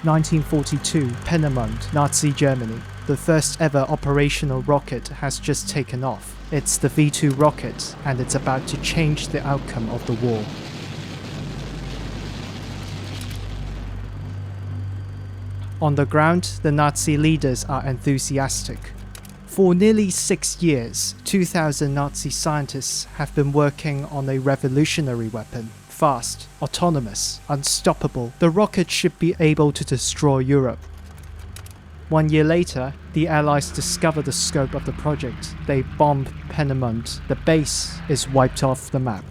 1942, Peenemünde, Nazi Germany. The first ever operational rocket has just taken off. It's the V2 rocket, and it's about to change the outcome of the war. On the ground, the Nazi leaders are enthusiastic. For nearly 6 years, 2,000 Nazi scientists have been working on a revolutionary weapon. Fast, autonomous, unstoppable, the rocket should be able to destroy Europe. 1 year later, the Allies discover the scope of the project. They bomb Peenemünde. The base is wiped off the map.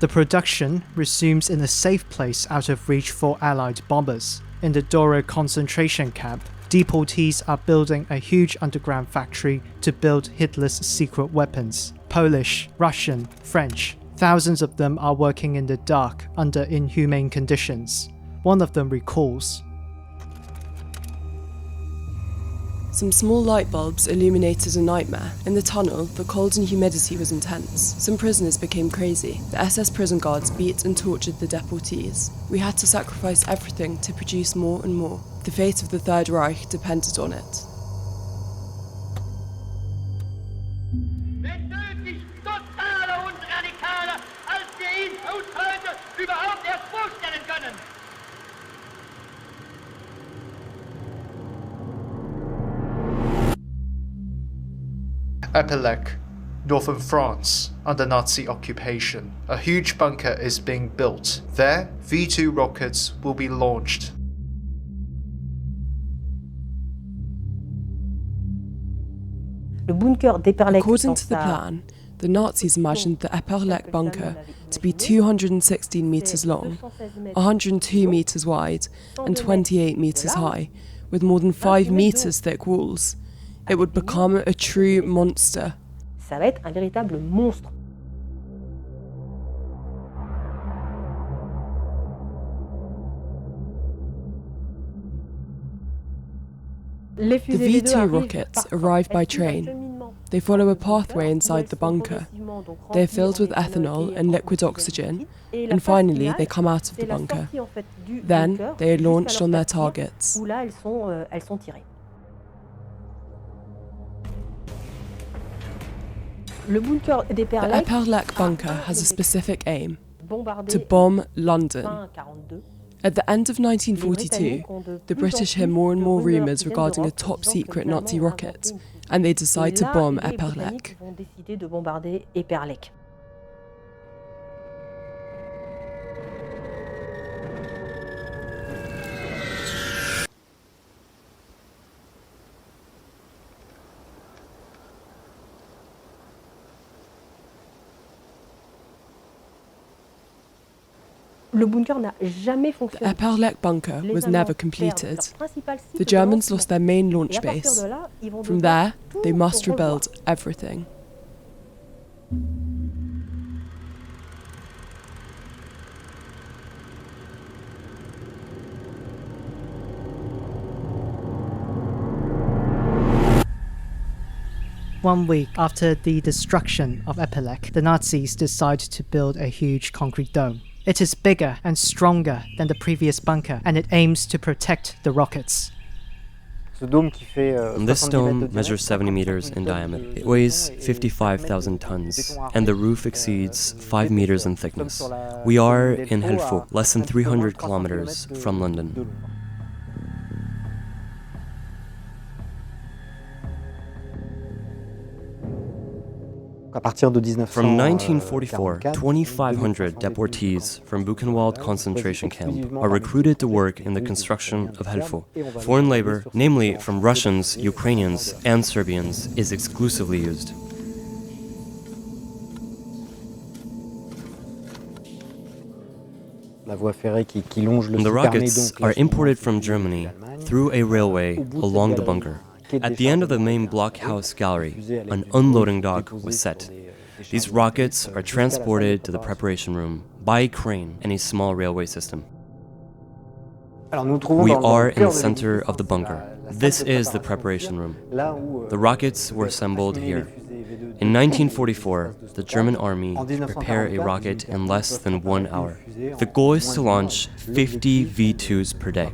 The production resumes in a safe place out of reach for Allied bombers. In the Dora concentration camp, deportees are building a huge underground factory to build Hitler's secret weapons. Polish, Russian, French. Thousands of them are working in the dark under inhumane conditions. One of them recalls, "Some small light bulbs illuminated a nightmare. In the tunnel, the cold and humidity was intense. Some prisoners became crazy. The SS prison guards beat and tortured the deportees. We had to sacrifice everything to produce more and more. The fate of the Third Reich depended on it." Epelec, northern France, under Nazi occupation. A huge bunker is being built. There, V2 rockets will be launched. According to the plan, the Nazis imagined the Epelec bunker to be 216 metres long, 102 metres wide, and 28 metres high, with more than 5 metres thick walls. It would become a true monster. Ça va être un véritable monstre. The V2 rockets arrive by train. They follow a pathway inside the bunker. They're filled with ethanol and liquid oxygen, and finally they come out of the bunker. Then they are launched on their targets. The Epelec bunker has a specific aim: to bomb London. At the end of 1942, the British hear more and more rumours regarding a top-secret Nazi rocket, and they decide to bomb Epelec. The Epelec bunker was never completed. The Germans lost their main launch base. From there, they must rebuild everything. One week after the destruction of Epelec, the Nazis decide to build a huge concrete dome. It is bigger and stronger than the previous bunker, and it aims to protect the rockets. This dome measures 70 meters in diameter. It weighs 55,000 tons, and the roof exceeds 5 meters in thickness. We are in Helfo, less than 300 kilometers from London. From 1944, 2,500 deportees from Buchenwald concentration camp are recruited to work in the construction of Helfo. Foreign labor, namely from Russians, Ukrainians, and Serbians, is exclusively used. The rockets are imported from Germany through a railway along the bunker. At the end of the main blockhouse gallery, an unloading dock was set. These rockets are transported to the preparation room by a crane and a small railway system. We are in the center of the bunker. This is the preparation room. The rockets were assembled here. In 1944, the German army to prepare a rocket in less than 1 hour. The goal is to launch 50 V2s per day.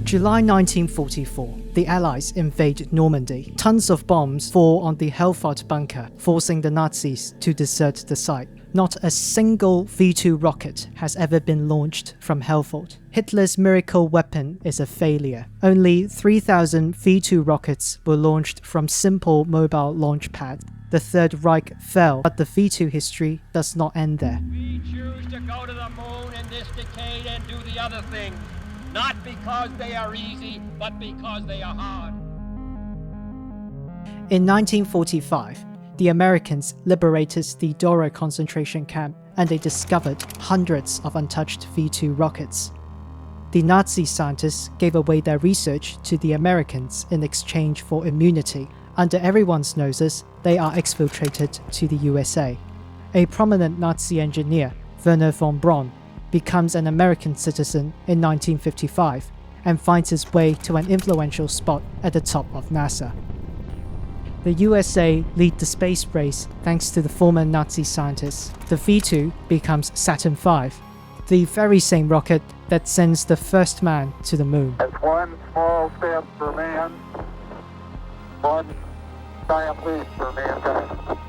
July 1944, the Allies invade Normandy. Tons of bombs fall on the Helfort bunker, forcing the Nazis to desert the site. Not a single V2 rocket has ever been launched from Helfort. Hitler's miracle weapon is a failure. Only 3,000 V2 rockets were launched from simple mobile launch pads. The Third Reich fell, but the V2 history does not end there. We choose to go to the moon in this decade and do the other things, not because they are easy, but because they are hard. In 1945, the Americans liberated the Dora concentration camp and they discovered hundreds of untouched V2 rockets. The Nazi scientists gave away their research to the Americans in exchange for immunity. Under everyone's noses, they are exfiltrated to the USA. A prominent Nazi engineer, Werner von Braun, becomes an American citizen in 1955 and finds his way to an influential spot at the top of NASA. The USA lead the space race thanks to the former Nazi scientists. The V2 becomes Saturn V, the very same rocket that sends the first man to the moon. That's one small step for man, one giant leap for mankind.